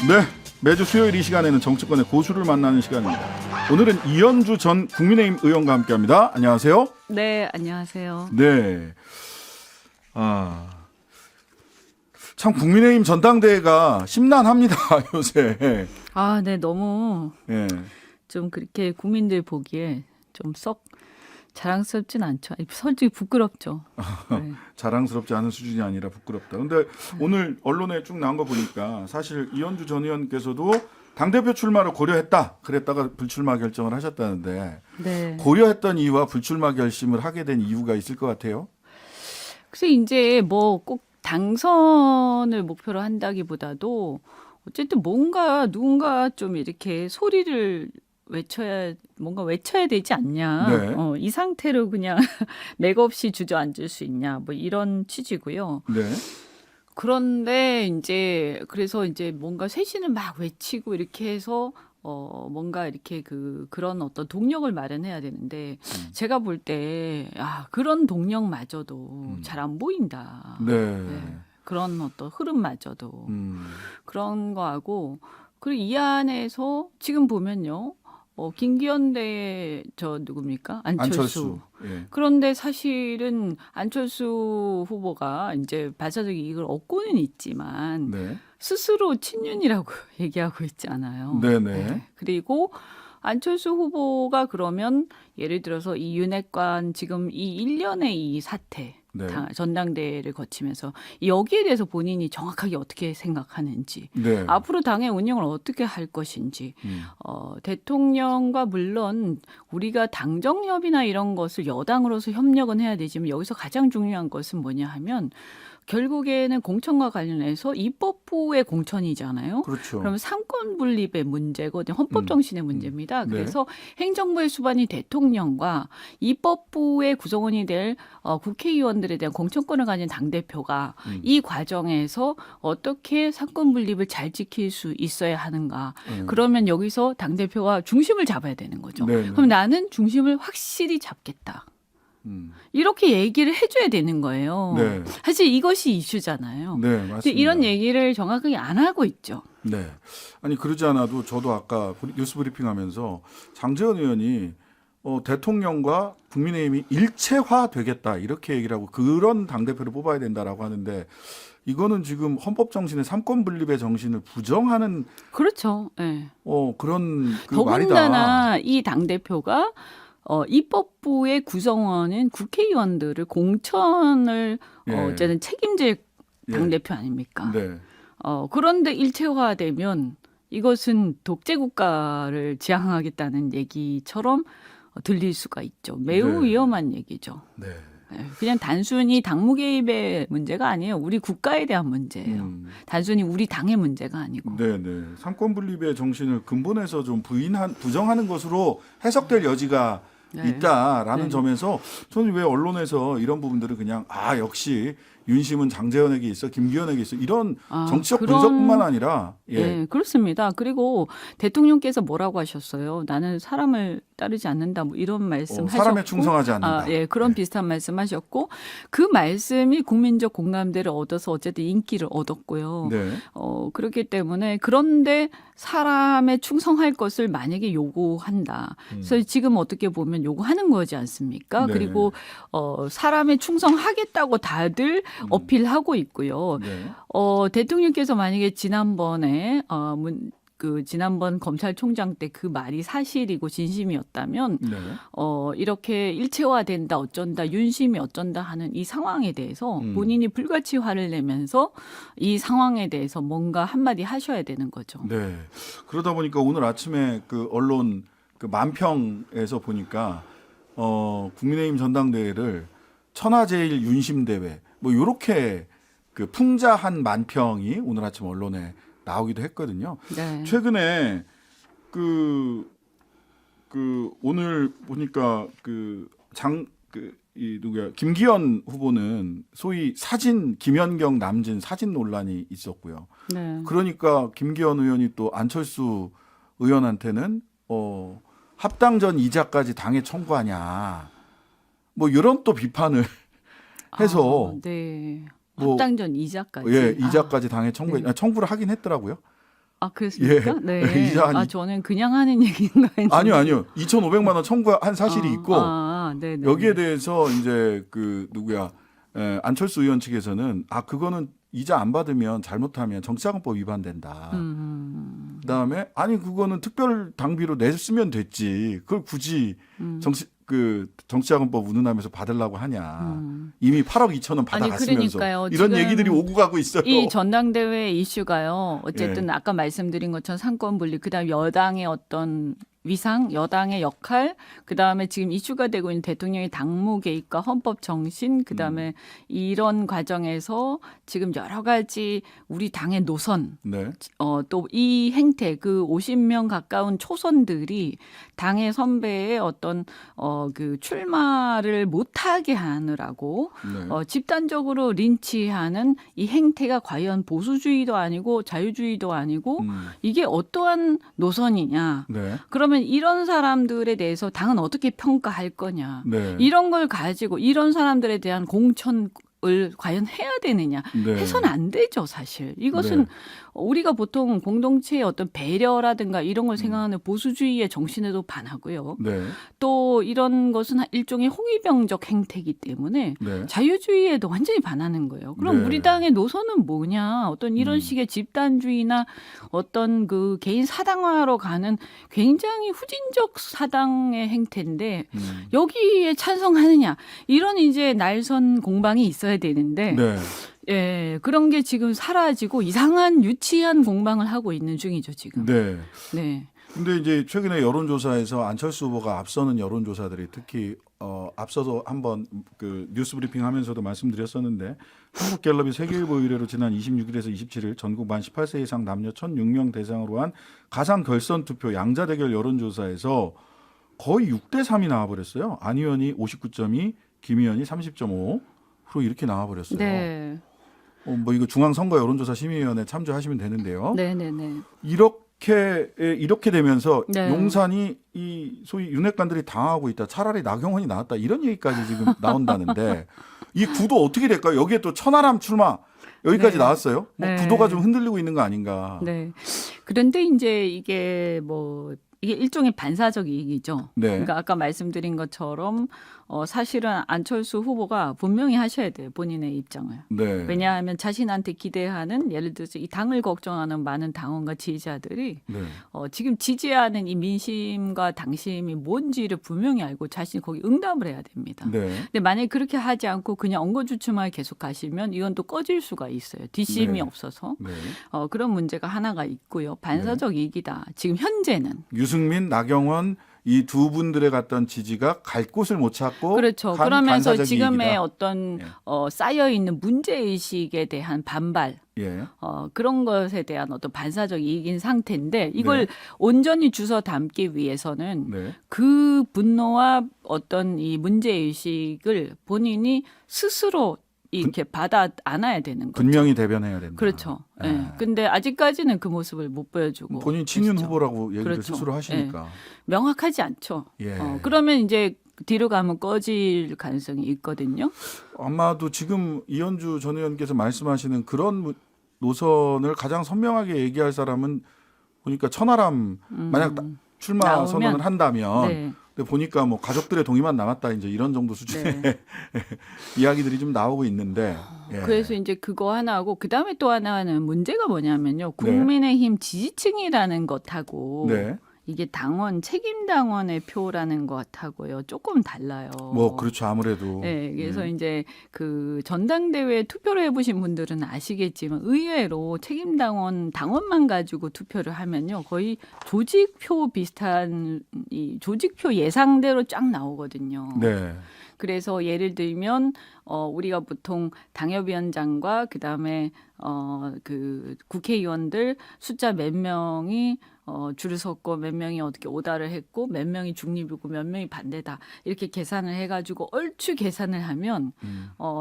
네, 매주 수요일 이 시간에는 정치권의 고수를 만나는 시간입니다. 오늘은 이현주 전 국민의힘 의원과 함께합니다. 안녕하세요. 네, 안녕하세요. 네, 참 국민의힘 전당대회가 심란합니다. 요새. 네, 너무 예. 좀 그렇게 국민들 보기에 좀 썩 자랑스럽진 않죠. 아니, 솔직히 부끄럽죠. 네. 자랑스럽지 않은 수준이 아니라 부끄럽다. 근데 오늘 언론에 쭉 나온 거 보니까 사실 이현주 전 의원께서도 당대표 출마를 고려했다. 그랬다가 불출마 결정을 하셨다는데 네. 고려했던 이유와 불출마 결심을 하게 된 이유가 있을 것 같아요. 그래서 이제 뭐 꼭 당선을 목표로 한다기보다도 어쨌든 뭔가 누군가 좀 이렇게 소리를 뭔가 외쳐야 되지 않냐. 네. 이 상태로 그냥 맥없이 주저앉을 수 있냐. 뭐 이런 취지고요. 네. 그런데 이제 그래서 이제 뭔가 쇄신을 막 외치고 이렇게 해서 뭔가 이렇게 그런 어떤 동력을 마련해야 되는데 제가 볼 때 그런 동력마저도 잘 안 보인다. 네. 네. 그런 어떤 흐름마저도 음. 그런 거하고 그리고 이 안에서 지금 보면요. 김기현 저 누굽니까? 안철수. 예. 그런데 사실은 안철수 후보가 이제 발사적 이익을 얻고는 있지만 네. 스스로 친윤이라고 얘기하고 있지 않아요. 네네. 그리고 안철수 후보가 그러면 예를 들어서 이 윤핵관 지금 이 1년의 이 사태 네. 전당대회를 거치면서 여기에 대해서 본인이 정확하게 어떻게 생각하는지 네. 앞으로 당의 운영을 어떻게 할 것인지 대통령과 물론 우리가 당정협이나 이런 것을 여당으로서 협력은 해야 되지만 여기서 가장 중요한 것은 뭐냐 하면 결국에는 공천과 관련해서 입법부의 공천이잖아요. 그렇죠. 그러면 상권 분립의 문제고 헌법 정신의 문제입니다. 네. 그래서 행정부의 수반이 대통령과 입법부의 구성원이 될 국회의원들에 대한 공천권을 가진 당대표가 이 과정에서 어떻게 상권 분립을 잘 지킬 수 있어야 하는가. 그러면 여기서 당대표가 중심을 잡아야 되는 거죠. 네. 그럼 나는 중심을 확실히 잡겠다. 이렇게 얘기를 해줘야 되는 거예요. 네. 사실 이것이 이슈잖아요. 네, 근데 맞습니다. 이런 얘기를 정확하게 안 하고 있죠. 네. 아니 그러지 않아도 저도 아까 뉴스 브리핑하면서 장제원 의원이 대통령과 국민의힘이 일체화되겠다 이렇게 얘기를 하고 그런 당대표를 뽑아야 된다라고 하는데 이거는 지금 헌법 정신의 삼권 분립의 정신을 부정하는 그렇죠. 네. 그런 더군다나 말이다. 이 당대표가 입법부의 구성원인 국회의원들을 공천을 예. 어쨌든 책임질 당대표 아닙니까? 네. 그런데 일체화되면 이것은 독재 국가를 지향하겠다는 얘기처럼 들릴 수가 있죠. 매우 네. 위험한 얘기죠. 네. 그냥 단순히 당무 개입의 문제가 아니에요. 우리 국가에 대한 문제예요. 단순히 우리 당의 문제가 아니고. 네. 삼권 분립의 정신을 근본에서 좀 부정하는 것으로 해석될 여지가 있다라는 점에서 저는 왜 언론에서 이런 부분들을 그냥 역시 윤심은 장제원에게 있어 김기현에게 있어 이런 정치적 분석뿐만 아니라 네, 그렇습니다. 그리고 대통령께서 뭐라고 하셨어요? 나는 사람을 따르지 않는다. 뭐 이런 말씀하셨고 사람에 충성하지 않는다. 그런 비슷한 말씀하셨고 그 말씀이 국민적 공감대를 얻어서 어쨌든 인기를 얻었고요. 네. 그렇기 때문에 그런데 사람에 충성할 것을 만약에 요구한다. 그래서 지금 어떻게 보면 요구하는 거지 않습니까? 네. 그리고 사람에 충성하겠다고 다들 어필하고 있고요. 네. 대통령께서 만약에 지난번에 지난번 검찰총장 때 그 말이 사실이고 진심이었다면 네. 이렇게 일체화된다 어쩐다 윤심이 어쩐다 하는 이 상황에 대해서 본인이 불같이 화를 내면서 이 상황에 대해서 뭔가 한마디 하셔야 되는 거죠. 네. 그러다 보니까 오늘 아침에 그 언론 그 만평에서 보니까 국민의힘 전당대회를 천하제일 윤심대회 뭐 요렇게 그 풍자한 만평이 오늘 아침 언론에 나오기도 했거든요. 네. 최근에 오늘 보니까 누구야 김기현 후보는 소위 김연경 남진 사진 논란이 있었고요. 네. 그러니까 김기현 의원이 또 안철수 의원한테는 합당전 이자까지 당에 청구하냐 뭐 이런 또 비판을 해서 네. 뭐, 합당전 이자까지. 이자까지 당에 네. 청구를 하긴 했더라고요. 아, 그렇습니까? 예. 네. 이자 한 아, 저는 그냥 하는 얘기인가 했는데. 아니요. 2,500만 원 청구한 사실이 있고 네네. 여기에 대해서 이제 그 누구야 안철수 의원 측에서는 그거는 이자 안 받으면 잘못하면 정치자금법 위반된다. 그다음에 아니 그거는 특별 당비로 냈으면 됐지. 그걸 굳이 정치자금법 운운하면서 받으려고 하냐. 이미 8억 2천원 받아갔으면서 그러니까요. 이런 얘기들이 오고 가고 있어요. 이 전당대회 이슈가요. 어쨌든 아까 말씀드린 것처럼 상권 분리, 그다음 여당의 어떤 위상, 여당의 역할, 그다음에 지금 이슈가 되고 있는 대통령의 당무 개입과 헌법 정신, 그다음에 이런 과정에서 지금 여러 가지 우리 당의 노선, 네. 또 이 행태, 그 50명 가까운 초선들이 당의 선배의 어떤 그 출마를 못하게 하느라고 네. 집단적으로 린치하는 이 행태가 과연 보수주의도 아니고 자유주의도 아니고 이게 어떠한 노선이냐. 네. 그러면 이런 사람들에 대해서 당은 어떻게 평가할 거냐. 네. 이런 걸 가지고 이런 사람들에 대한 공천을 과연 해야 되느냐. 네. 해서는 안 되죠, 사실. 이것은 네. 우리가 보통 공동체의 어떤 배려라든가 이런 걸 생각하는 보수주의의 정신에도 반하고요. 네. 또 이런 것은 일종의 홍위병적 행태이기 때문에 네. 자유주의에도 완전히 반하는 거예요. 그럼 네. 우리 당의 노선은 뭐냐? 어떤 이런 식의 집단주의나 어떤 그 개인 사당화로 가는 굉장히 후진적 사당의 행태인데 여기에 찬성하느냐? 이런 이제 날선 공방이 있어야 되는데 네. 예, 그런 게 지금 사라지고 이상한 유치한 공방을 하고 있는 중이죠, 지금. 네. 네. 근데 이제 최근에 여론조사에서 안철수 후보가 앞서는 여론조사들이 특히 앞서서 한번 그 뉴스브리핑 하면서도 말씀드렸었는데 한국갤럽이 세계일보 의뢰로 지난 26일에서 27일 전국 만 18세 이상 남녀 1,006명 대상으로 한 가상 결선 투표 양자 대결 여론조사에서 거의 6대 3이 나와버렸어요. 안 의원이 59.2, 김 의원이 30.5% 이렇게 나와버렸어요. 네. 뭐 이거 중앙선거 여론조사 심의위원회 참조하시면 되는데요. 네네네. 이렇게 되면서 네. 용산이 이 소위 윤핵관들이 당하고 있다. 차라리 나경원이 나왔다. 이런 얘기까지 지금 나온다는데 이 구도 어떻게 될까요? 여기에 또 천하람 출마 여기까지 네. 나왔어요. 뭐 네. 구도가 좀 흔들리고 있는 거 아닌가. 네. 그런데 이제 이게 일종의 반사적 이익이죠. 네. 그러니까 아까 말씀드린 것처럼 사실은 안철수 후보가 분명히 하셔야 돼요. 본인의 입장을. 네. 왜냐하면 자신한테 기대하는 예를 들어서 이 당을 걱정하는 많은 당원과 지지자들이 네. 지금 지지하는 이 민심과 당심이 뭔지를 분명히 알고 자신이 거기 응답을 해야 됩니다. 네. 근데 만약에 그렇게 하지 않고 그냥 엉거주춤하게 계속 가시면 이건 또 꺼질 수가 있어요. 뒷심이 네. 없어서. 네. 그런 문제가 하나가 있고요. 반사적 이익이다. 지금 현재는. 유승민, 나경원 이 두 분들의 갔던 지지가 갈 곳을 못 찾고 그렇죠. 간 그러면서 반사적 지금의 이익이다. 어떤 예. 쌓여있는 문제의식에 대한 반발 예. 그런 것에 대한 어떤 반사적 이익인 상태인데 이걸 네. 온전히 주워 담기 위해서는 네. 그 분노와 어떤 이 문제의식을 본인이 스스로 이렇게 받아 안아야 되는 거죠. 분명히 대변해야 된다. 그렇죠. 예. 예. 근데 아직까지는 그 모습을 못 보여주고 본인 친윤 계시죠. 후보라고 얘기를 그렇죠. 스스로 하시니까. 명확하지 않죠. 예. 그러면 이제 뒤로 가면 꺼질 가능성이 있거든요. 아마도 지금 이현주 전 의원께서 말씀하시는 그런 노선을 가장 선명하게 얘기할 사람은 보니까 천하람 만약 출마 나오면? 선언을 한다면 네. 근데 보니까 뭐 가족들의 동의만 남았다 이제 이런 정도 수준의 네. 이야기들이 좀 나오고 있는데 예. 그래서 이제 그거 하나 하고 그다음에 또 하나는 문제가 뭐냐면요. 네. 국민의힘 지지층이라는 것하고 네. 이게 당원 책임 당원의 표라는 것하고요. 조금 달라요. 뭐 그렇죠 아무래도 네, 그래서 이제 그 전당대회 투표를 해보신 분들은 아시겠지만 의외로 책임당원 당원만 가지고 투표를 하면요 거의 조직표 비슷한 이 조직표 예상대로 쫙 나오거든요. 네. 그래서 예를 들면 우리가 보통 당협위원장과 그다음에 그 국회의원들 숫자 몇 명이 줄을 섰고 몇 명이 어떻게 오다를 했고 몇 명이 중립이고 몇 명이 반대다 이렇게 계산을 해가지고 얼추 계산을 하면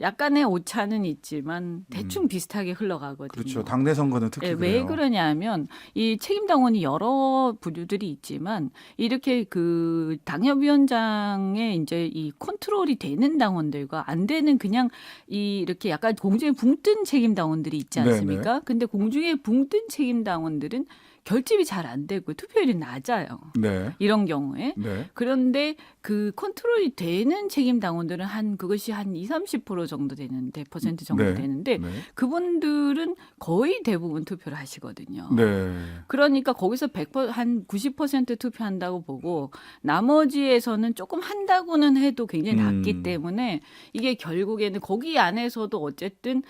약간의 오차는 있지만 대충 비슷하게 흘러가거든요. 그렇죠 당내 선거는 특히 네, 그래요. 왜 그러냐면 이 책임당원이 여러 부류들이 있지만 이렇게 그 당협위원장의 이제 이 컨트롤 컨트롤이 되는 당원들과 안 되는 그냥 이렇게 약간 공중에 붕 뜬 책임 당원들이 있지 않습니까? 근데 공중에 붕 뜬 책임 당원들은 결집이 잘 안 되고 투표율이 낮아요. 네. 이런 경우에. 네. 그런데 그 컨트롤이 되는 책임 당원들은 그것이 한 20-30% 정도 되는데 퍼센트 정도 네. 되는데 네. 그분들은 거의 대부분 투표를 하시거든요. 네. 그러니까 거기서 100%한 90% 투표한다고 보고 나머지에서는 조금 한다고는 해도 굉장히 낮기 때문에 이게 결국에는 거기 안에서도 어쨌든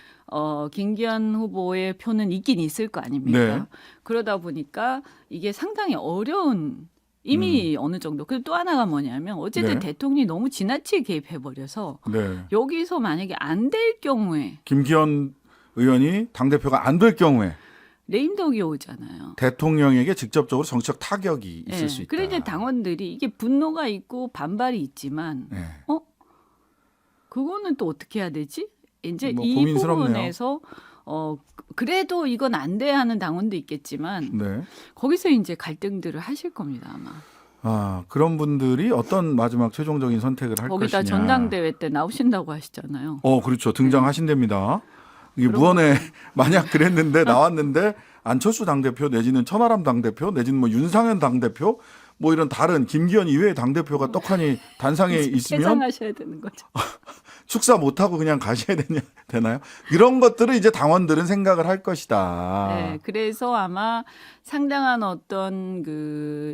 김기현 후보의 표는 있긴 있을 거 아닙니까? 네. 그러다 보니까 이게 상당히 어려운 이미 어느 정도. 그리고 또 하나가 뭐냐면 어쨌든 네. 대통령이 너무 지나치게 개입해버려서 네. 여기서 만약에 안 될 경우에 김기현 의원이 당대표가 안 될 경우에 레임덕이 오잖아요. 대통령에게 직접적으로 정치적 타격이 있을 수 있다. 그래 이제 당원들이 이게 분노가 있고 반발이 있지만 네. 그거는 또 어떻게 해야 되지? 이제 뭐 이 고민스럽네요. 부분에서 그래도 이건 안 돼 하는 당원도 있겠지만 네. 거기서 이제 갈등들을 하실 겁니다 아마. 아, 그런 분들이 어떤 마지막 최종적인 선택을 할 거기다 것이냐. 전당대회 때 나오신다고 하시잖아요. 그렇죠. 등장하신답니다. 이게 무언에 만약 그랬는데 나왔는데 안철수 당대표 내지는 천하람 당대표 내지는 뭐 윤상현 당대표 뭐 이런 다른 김기현 이외의 당대표가 떡하니 단상에 있으면 해상하셔야 되는 거죠. 축사 못하고 그냥 가셔야 되나요? 이런 것들을 이제 당원들은 생각을 할 것이다. 네, 그래서 아마 상당한 어떤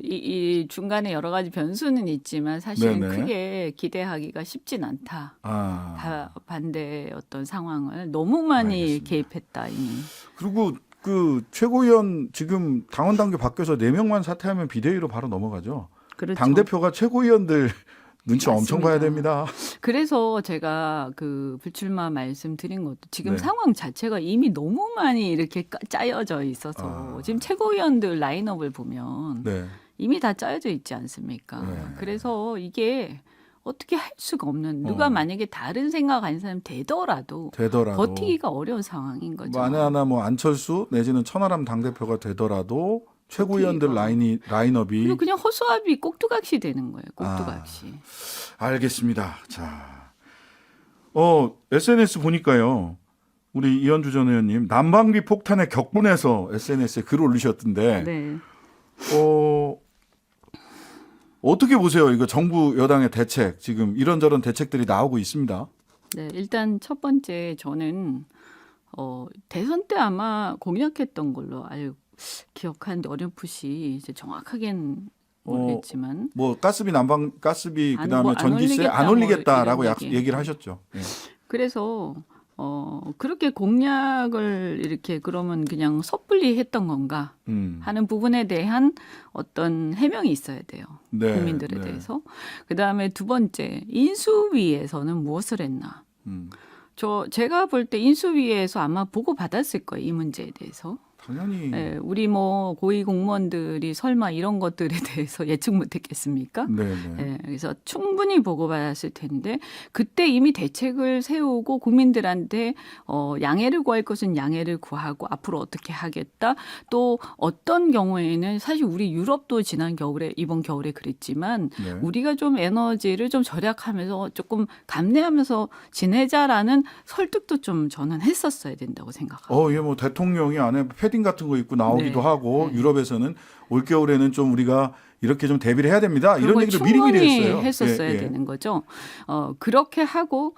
이 중간에 여러 가지 변수는 있지만 사실은 네네. 크게 기대하기가 쉽진 않다. 아. 반대 어떤 상황을 너무 많이 알겠습니다. 개입했다 이미. 그리고 그 최고위원 지금 당원 당규 바뀌어서 4명만 사퇴하면 비대위로 바로 넘어가죠. 그렇죠. 당대표가 최고위원들 눈치 엄청 맞습니다. 봐야 됩니다. 그래서 제가 불출마 말씀드린 것도 지금 네. 상황 자체가 이미 너무 많이 이렇게 짜여져 있어서 지금 최고위원들 라인업을 보면 네. 이미 다 짜여져 있지 않습니까? 네. 그래서 이게 어떻게 할 수가 없는 누가 만약에 다른 생각 가진 사람 되더라도 버티기가 어려운 상황인 거죠. 만에 하나 뭐 안철수 내지는 천하람 당대표가 되더라도 최고위원들 라인업이 그리고 그냥 허수아비 꼭두각시 되는 거예요. 꼭두각시. 알겠습니다. 자, SNS 보니까요. 우리 이현주 전 의원님 난방비 폭탄에 격분해서 SNS에 글 올리셨던데 네. 어떻게 보세요? 이거 정부 여당의 대책 지금 이런저런 대책들이 나오고 있습니다. 네, 일단 첫 번째 저는 대선 때 아마 공약했던 걸로 기억하는데 어렴풋이 이제 정확하게는 모르겠지만 뭐 가스비 가스비 그다음에 안 전기세 올리겠다, 안 올리겠다라고 뭐 이런 얘기를 하셨죠. 예. 그래서 그렇게 공약을 이렇게 그러면 그냥 섣불리 했던 건가 하는 부분에 대한 어떤 해명이 있어야 돼요. 네, 국민들에 네. 대해서. 그다음에 두 번째 인수위에서는 무엇을 했나. 제가 볼 때 인수위에서 아마 보고받았을 거예요. 이 문제에 대해서. 당연히. 네, 우리 뭐 고위 공무원들이 설마 이런 것들에 대해서 예측 못했겠습니까? 네. 네, 그래서 충분히 보고받았을 텐데 그때 이미 대책을 세우고 국민들한테 양해를 구할 것은 양해를 구하고 앞으로 어떻게 하겠다. 또 어떤 경우에는 사실 우리 유럽도 이번 겨울에 그랬지만 네. 우리가 좀 에너지를 좀 절약하면서 조금 감내하면서 지내자라는 설득도 좀 저는 했었어야 된다고 생각합니다. 이게 뭐 대통령이 안에 패딩 같은 거 입고 나오기도 네. 하고 네. 유럽에서는 올겨울에는 좀 우리가 이렇게 좀 대비를 해야 됩니다. 이런 얘기를 미리미리 했어요. 했었어야 예. 되는 거죠. 그렇게 하고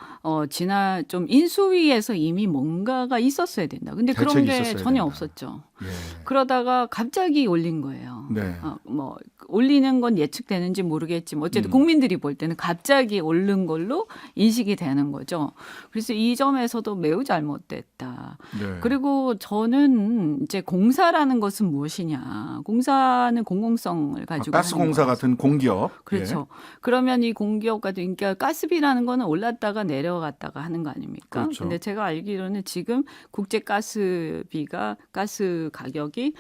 좀 인수위에서 이미 뭔가가 있었어야 된다. 근데 그런 대책이 게 있었어야 전혀 된다. 없었죠. 예. 그러다가 갑자기 올린 거예요. 네. 뭐 올리는 건 예측되는지 모르겠지만 어쨌든 국민들이 볼 때는 갑자기 오른 걸로 인식이 되는 거죠. 그래서 이 점에서도 매우 잘못됐다. 네. 그리고 저는 이제 공사라는 것은 무엇이냐. 공사는 공공성을 가지고 가스공사 하는 같은 공기업. 그렇죠. 그러면 이 공기업 같은 그러니까 가스비라는 거는 올랐다가 내려갔다가 하는 거 아닙니까? 그렇죠. 근데 제가 알기로는 지금 국제 가스비가 가스 가격이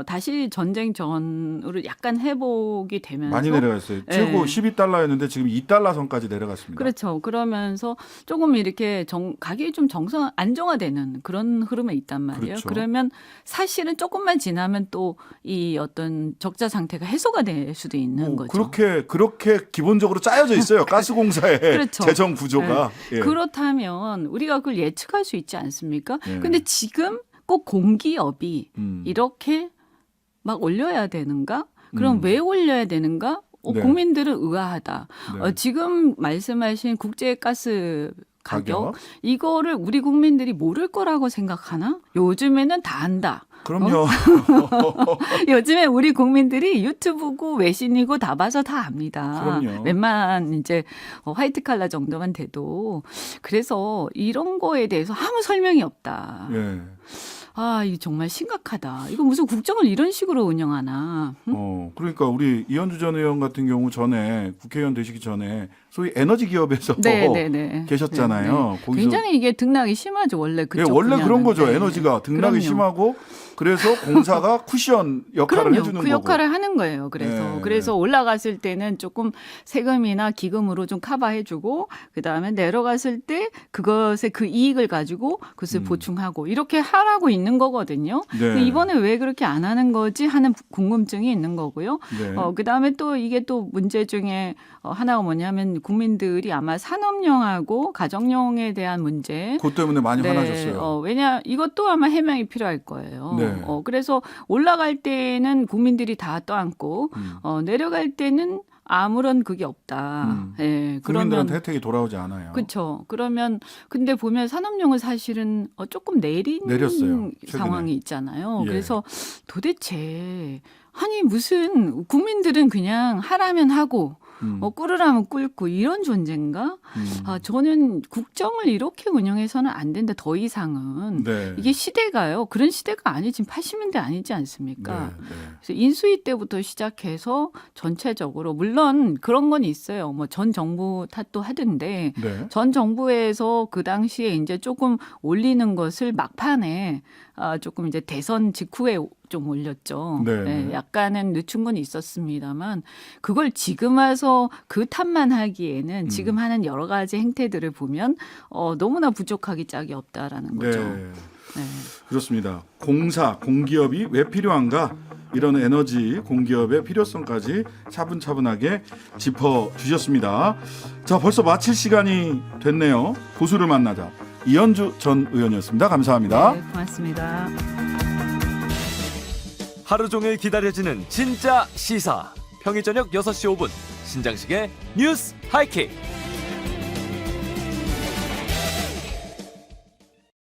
다시 전쟁 전으로 약간 회복이 되면서 많이 내려갔어요. 예. 최고 12달러였는데 지금 2달러 선까지 내려갔습니다. 그렇죠. 그러면서 조금 이렇게 가격이 좀 안정화되는 그런 흐름에 있단 말이에요. 그렇죠. 그러면 사실은 조금만 지나면 또 이 어떤 적자 상태가 해소가 되는 될 수도 있는 거죠. 그렇게 기본적으로 짜여져 있어요. 가스공사의 그렇죠. 재정 구조가. 예. 그렇다면 우리가 그걸 예측할 수 있지 않습니까? 예. 근데 지금 꼭 공기업이 음. 이렇게 막 올려야 되는가? 그럼 왜 올려야 되는가? 네. 국민들은 의아하다. 네. 지금 말씀하신 국제가스 가격 가격? 이거를 우리 국민들이 모를 거라고 생각하나? 요즘에는 다 안다. 그럼요. 요즘에 우리 국민들이 유튜브고 외신이고 다 봐서 다 압니다. 그럼요. 웬만한 이제 화이트 칼라 정도만 돼도. 그래서 이런 거에 대해서 아무 설명이 없다. 예. 아, 이거 정말 심각하다. 이거 무슨 국정을 이런 식으로 운영하나. 그러니까 우리 이현주 전 의원 같은 경우 전에 국회의원 되시기 전에 소위 에너지 기업에서 네. 계셨잖아요. 네. 거기서 굉장히 이게 등락이 심하죠. 원래 그쪽 원래 그런 분야는. 거죠. 네. 에너지가 등락이 그럼요. 심하고 그래서 공사가 쿠션 역할을 그럼요. 해주는 그 거고. 역할을 하는 거예요. 네. 그래서 올라갔을 때는 조금 세금이나 기금으로 좀 커버해주고 그 다음에 내려갔을 때 그것의 그 이익을 가지고 그것을 보충하고 이렇게 하라고 있는 거거든요. 네. 근데 이번에 왜 그렇게 안 하는 거지 하는 궁금증이 있는 거고요. 네. 그 다음에 또 이게 또 문제 중에 하나가 뭐냐면 국민들이 아마 산업용하고 가정용에 대한 문제. 그것 때문에 많이 화나셨어요. 왜냐 이것도 아마 해명이 필요할 거예요. 네. 그래서 올라갈 때는 국민들이 다 떠안고 내려갈 때는 아무런 그게 없다. 예, 국민들한테 혜택이 돌아오지 않아요. 그렇죠. 그러면 근데 보면 산업용은 사실은 조금 내렸어요, 최근에. 상황이 있잖아요. 예. 그래서 도대체 아니 무슨 국민들은 그냥 하라면 하고 꿇으라면 꿇고 이런 존재인가? 저는 국정을 이렇게 운영해서는 안 된다. 더 이상은. 네. 이게 시대가요. 그런 시대가 아니 지금 80년대 아니지 않습니까? 네. 그래서 인수위 때부터 시작해서 전체적으로 물론 그런 건 있어요. 뭐 전 정부 탓도 하던데 네. 전 정부에서 그 당시에 이제 조금 올리는 것을 막판에 조금 이제 대선 직후에 좀 올렸죠. 네. 네, 약간은 늦춘 건 있었습니다만 그걸 지금 와서 그 탓만 하기에는 지금 하는 여러 가지 행태들을 보면 너무나 부족하기 짝이 없다라는 거죠. 네. 네. 그렇습니다. 공기업이 왜 필요한가? 이런 에너지 공기업의 필요성까지 차분차분하게 짚어주셨습니다. 자, 벌써 마칠 시간이 됐네요. 보수를 만나자. 이현주 전 의원이었습니다. 감사합니다. 네, 고맙습니다. 하루 종일 기다려지는 진짜 시사. 평일 저녁 6시 5분 신장식의 뉴스 하이킥.